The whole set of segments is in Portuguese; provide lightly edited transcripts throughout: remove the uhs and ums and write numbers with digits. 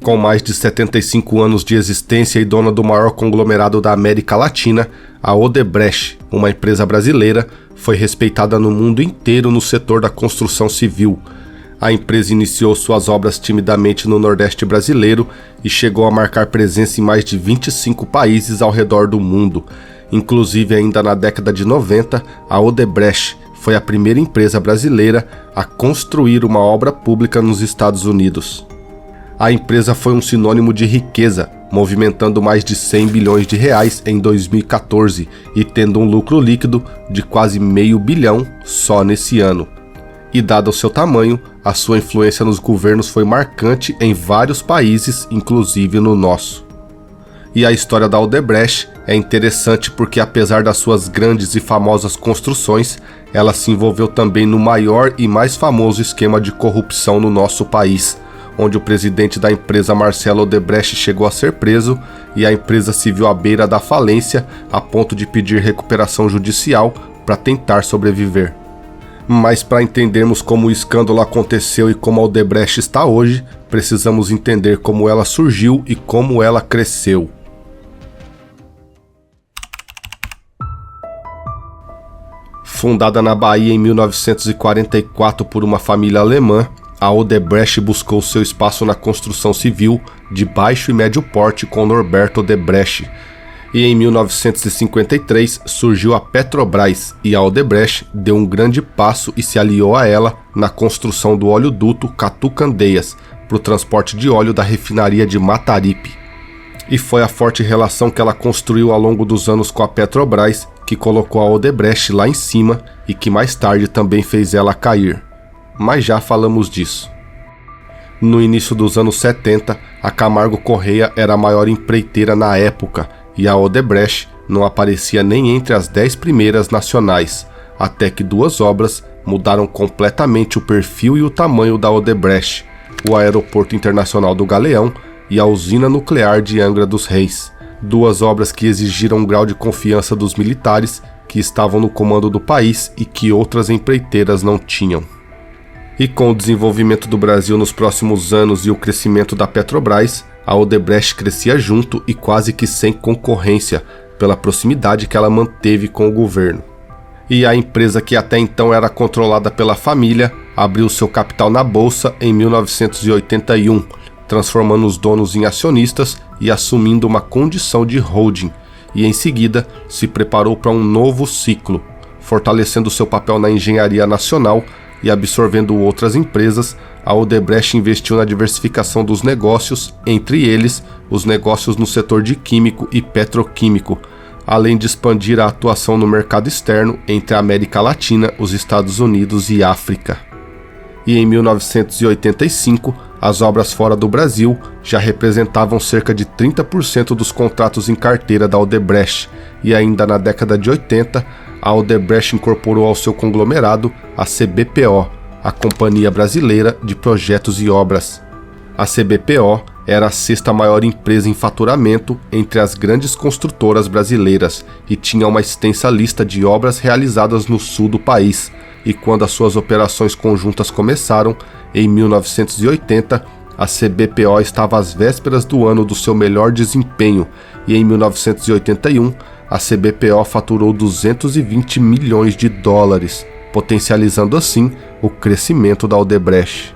Com mais de 75 anos de existência e dona do maior conglomerado da América Latina, a Odebrecht, uma empresa brasileira, foi respeitada no mundo inteiro no setor da construção civil. A empresa iniciou suas obras timidamente no Nordeste brasileiro e chegou a marcar presença em mais de 25 países ao redor do mundo. Inclusive, ainda na década de 90, a Odebrecht foi a primeira empresa brasileira a construir uma obra pública nos Estados Unidos. A empresa foi um sinônimo de riqueza, movimentando mais de 100 bilhões de reais em 2014 e tendo um lucro líquido de quase meio bilhão só nesse ano. E dado o seu tamanho, a sua influência nos governos foi marcante em vários países, inclusive no nosso. E a história da Odebrecht é interessante porque, apesar das suas grandes e famosas construções, ela se envolveu também no maior e mais famoso esquema de corrupção no nosso país, onde o presidente da empresa, Marcelo Odebrecht, chegou a ser preso e a empresa se viu à beira da falência a ponto de pedir recuperação judicial para tentar sobreviver. Mas para entendermos como o escândalo aconteceu e como a Odebrecht está hoje, precisamos entender como ela surgiu e como ela cresceu. Fundada na Bahia em 1944 por uma família alemã, a Odebrecht buscou seu espaço na construção civil de baixo e médio porte com Norberto Odebrecht. E em 1953 surgiu a Petrobras e a Odebrecht deu um grande passo e se aliou a ela na construção do oleoduto Catu-Candeias para o transporte de óleo da refinaria de Mataripe. E foi a forte relação que ela construiu ao longo dos anos com a Petrobras que colocou a Odebrecht lá em cima e que mais tarde também fez ela cair. Mas já falamos disso. No início dos anos 70, a Camargo Corrêa era a maior empreiteira na época e a Odebrecht não aparecia nem entre as 10 primeiras nacionais, até que duas obras mudaram completamente o perfil e o tamanho da Odebrecht: o Aeroporto Internacional do Galeão e a Usina Nuclear de Angra dos Reis. Duas obras que exigiram um grau de confiança dos militares que estavam no comando do país e que outras empreiteiras não tinham. E com o desenvolvimento do Brasil nos próximos anos e o crescimento da Petrobras, a Odebrecht crescia junto e quase que sem concorrência, pela proximidade que ela manteve com o governo. E a empresa, que até então era controlada pela família, abriu seu capital na bolsa em 1981, transformando os donos em acionistas e assumindo uma condição de holding, e em seguida se preparou para um novo ciclo, fortalecendo seu papel na engenharia nacional e absorvendo outras empresas. A Odebrecht investiu na diversificação dos negócios, entre eles os negócios no setor de químico e petroquímico, além de expandir a atuação no mercado externo entre a América Latina, os Estados Unidos e África. E em 1985, as obras fora do Brasil já representavam cerca de 30% dos contratos em carteira da Odebrecht, e ainda na década de 80, a Odebrecht incorporou ao seu conglomerado a CBPO, a Companhia Brasileira de Projetos e Obras. A CBPO era a sexta maior empresa em faturamento entre as grandes construtoras brasileiras e tinha uma extensa lista de obras realizadas no sul do país. E quando as suas operações conjuntas começaram, em 1980, a CBPO estava às vésperas do ano do seu melhor desempenho, e em 1981, a CBPO faturou 220 milhões de dólares, potencializando assim o crescimento da Odebrecht.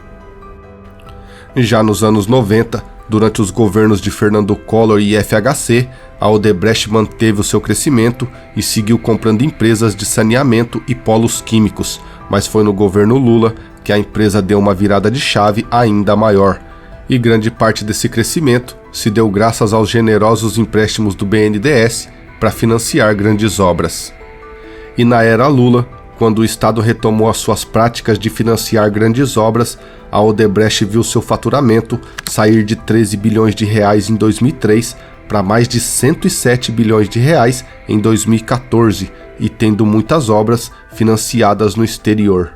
Já nos anos 90, durante os governos de Fernando Collor e FHC, a Odebrecht manteve o seu crescimento e seguiu comprando empresas de saneamento e polos químicos, mas foi no governo Lula que a empresa deu uma virada de chave ainda maior. E grande parte desse crescimento se deu graças aos generosos empréstimos do BNDES para financiar grandes obras. E na era Lula, quando o Estado retomou as suas práticas de financiar grandes obras, a Odebrecht viu seu faturamento sair de 13 bilhões de reais em 2003 para mais de 107 bilhões de reais em 2014, e tendo muitas obras financiadas no exterior.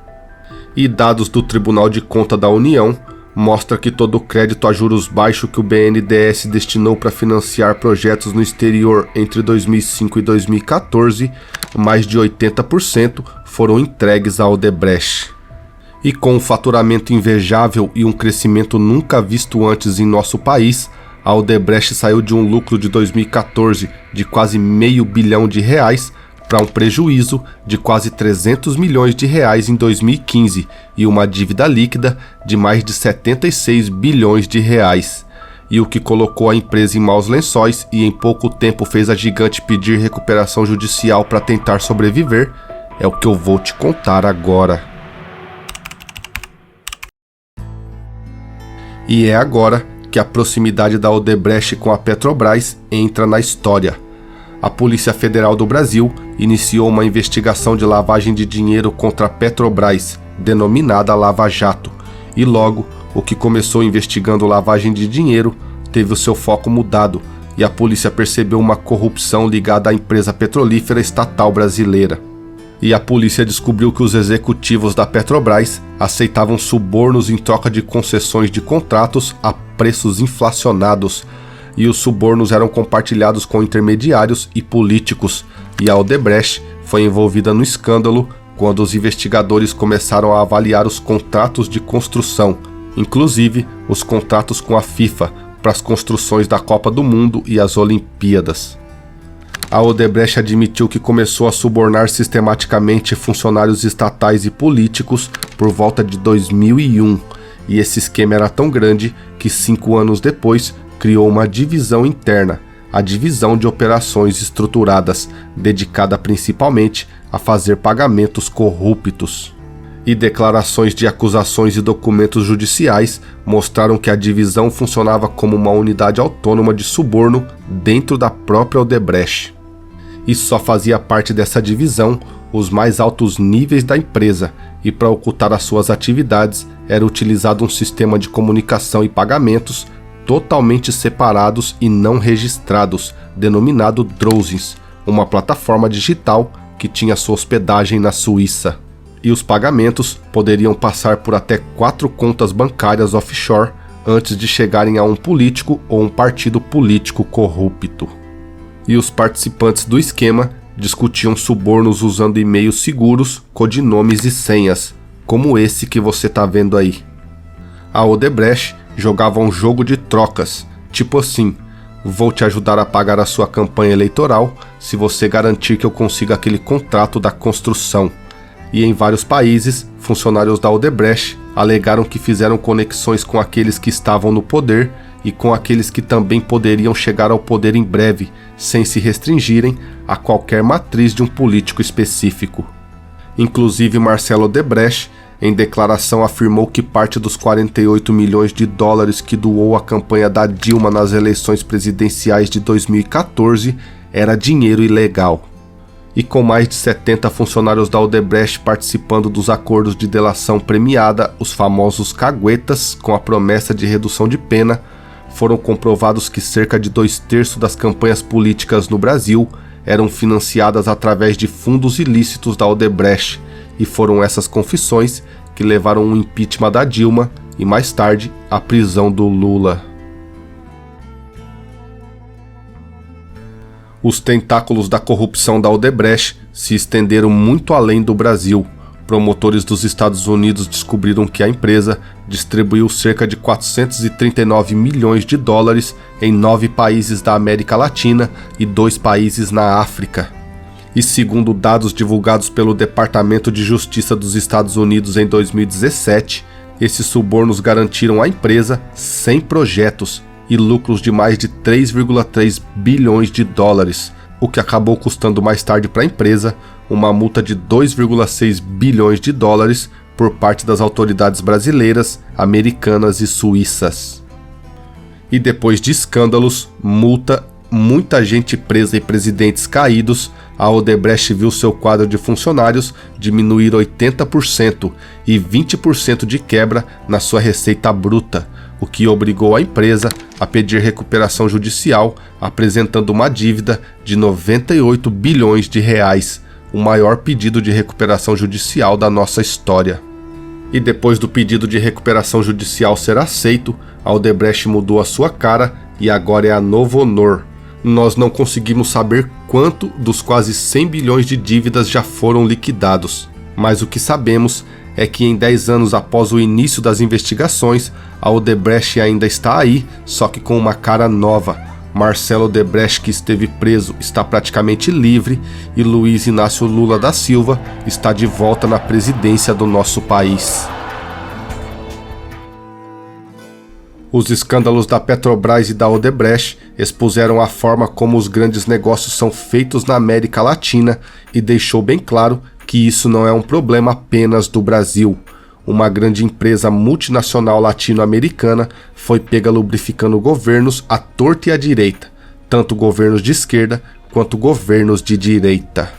E dados do Tribunal de Contas da União mostra que todo o crédito a juros baixos que o BNDES destinou para financiar projetos no exterior entre 2005 e 2014, mais de 80% foram entregues à Odebrecht. E com um faturamento invejável e um crescimento nunca visto antes em nosso país, a Odebrecht saiu de um lucro de 2014 de quase R$500 bilhão para um prejuízo de quase R$300 milhões em 2015 e uma dívida líquida de mais de R$76 bilhões. E o que colocou a empresa em maus lençóis e em pouco tempo fez a gigante pedir recuperação judicial para tentar sobreviver é o que eu vou te contar agora. E é agora que a proximidade da Odebrecht com a Petrobras entra na história. A Polícia Federal do Brasil iniciou uma investigação de lavagem de dinheiro contra a Petrobras, denominada Lava Jato, e logo o que começou investigando lavagem de dinheiro teve o seu foco mudado e a polícia percebeu uma corrupção ligada à empresa petrolífera estatal brasileira. E a polícia descobriu que os executivos da Petrobras aceitavam subornos em troca de concessões de contratos a preços inflacionados, e os subornos eram compartilhados com intermediários e políticos, e a Odebrecht foi envolvida no escândalo quando os investigadores começaram a avaliar os contratos de construção, inclusive os contratos com a FIFA para as construções da Copa do Mundo e as Olimpíadas. A Odebrecht admitiu que começou a subornar sistematicamente funcionários estatais e políticos por volta de 2001, e esse esquema era tão grande que 5 anos depois criou uma divisão interna, a Divisão de Operações Estruturadas, dedicada principalmente a fazer pagamentos corruptos. E declarações de acusações e documentos judiciais mostraram que a divisão funcionava como uma unidade autônoma de suborno dentro da própria Odebrecht. E só fazia parte dessa divisão os mais altos níveis da empresa, e para ocultar as suas atividades era utilizado um sistema de comunicação e pagamentos totalmente separados e não registrados, denominado Drosins, uma plataforma digital que tinha sua hospedagem na Suíça. E os pagamentos poderiam passar por até 4 contas bancárias offshore antes de chegarem a um político ou um partido político corrupto. E os participantes do esquema discutiam subornos usando e-mails seguros, codinomes e senhas, como esse que você tá vendo aí. A Odebrecht jogava um jogo de trocas, tipo assim: vou te ajudar a pagar a sua campanha eleitoral se você garantir que eu consiga aquele contrato da construção. E em vários países, funcionários da Odebrecht alegaram que fizeram conexões com aqueles que estavam no poder e com aqueles que também poderiam chegar ao poder em breve, sem se restringirem a qualquer matriz de um político específico. Inclusive, Marcelo Odebrecht, em declaração, afirmou que parte dos 48 milhões de dólares que doou à campanha da Dilma nas eleições presidenciais de 2014 era dinheiro ilegal. E com mais de 70 funcionários da Odebrecht participando dos acordos de delação premiada, os famosos caguetas, com a promessa de redução de pena, foram comprovados que cerca de 2/3 das campanhas políticas no Brasil eram financiadas através de fundos ilícitos da Odebrecht, e foram essas confissões que levaram ao impeachment da Dilma e, mais tarde, à prisão do Lula. Os tentáculos da corrupção da Odebrecht se estenderam muito além do Brasil. Promotores dos Estados Unidos descobriram que a empresa distribuiu cerca de 439 milhões de dólares em 9 países da América Latina e 2 países na África. E segundo dados divulgados pelo Departamento de Justiça dos Estados Unidos em 2017, esses subornos garantiram à empresa 100 projetos e lucros de mais de 3,3 bilhões de dólares, o que acabou custando mais tarde para a empresa uma multa de 2,6 bilhões de dólares por parte das autoridades brasileiras, americanas e suíças. E depois de escândalos, multa, muita gente presa e presidentes caídos, a Odebrecht viu seu quadro de funcionários diminuir 80% e 20% de quebra na sua receita bruta, o que obrigou a empresa a pedir recuperação judicial, apresentando uma dívida de 98 bilhões de reais, o maior pedido de recuperação judicial da nossa história. E depois do pedido de recuperação judicial ser aceito, a Odebrecht mudou a sua cara e agora é a Novo Honor. Nós não conseguimos saber quanto dos quase 100 bilhões de dívidas já foram liquidados, mas o que sabemos é que em 10 anos após o início das investigações, a Odebrecht ainda está aí, só que com uma cara nova. Marcelo Odebrecht, que esteve preso, está praticamente livre e Luiz Inácio Lula da Silva está de volta na presidência do nosso país. Os escândalos da Petrobras e da Odebrecht expuseram a forma como os grandes negócios são feitos na América Latina e deixou bem claro que isso não é um problema apenas do Brasil. Uma grande empresa multinacional latino-americana foi pega lubrificando governos à torta e à direita, tanto governos de esquerda quanto governos de direita.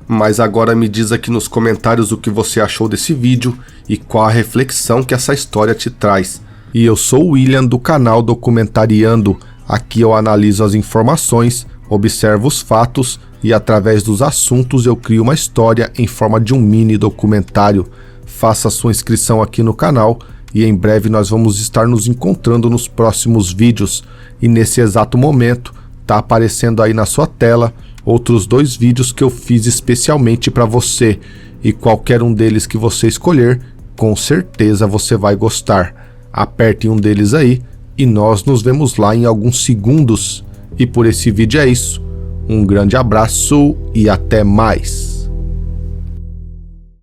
Mas agora me diz aqui nos comentários o que você achou desse vídeo e qual a reflexão que essa história te traz. E eu sou o William do canal Documentariando. Aqui eu analiso as informações, observo os fatos e através dos assuntos eu crio uma história em forma de um mini documentário. Faça sua inscrição aqui no canal e em breve nós vamos estar nos encontrando nos próximos vídeos. E nesse exato momento tá aparecendo aí na sua tela outros 2 vídeos que eu fiz especialmente para você. E qualquer um deles que você escolher, com certeza você vai gostar. Aperte um deles aí e nós nos vemos lá em alguns segundos. E por esse vídeo é isso. Um grande abraço e até mais.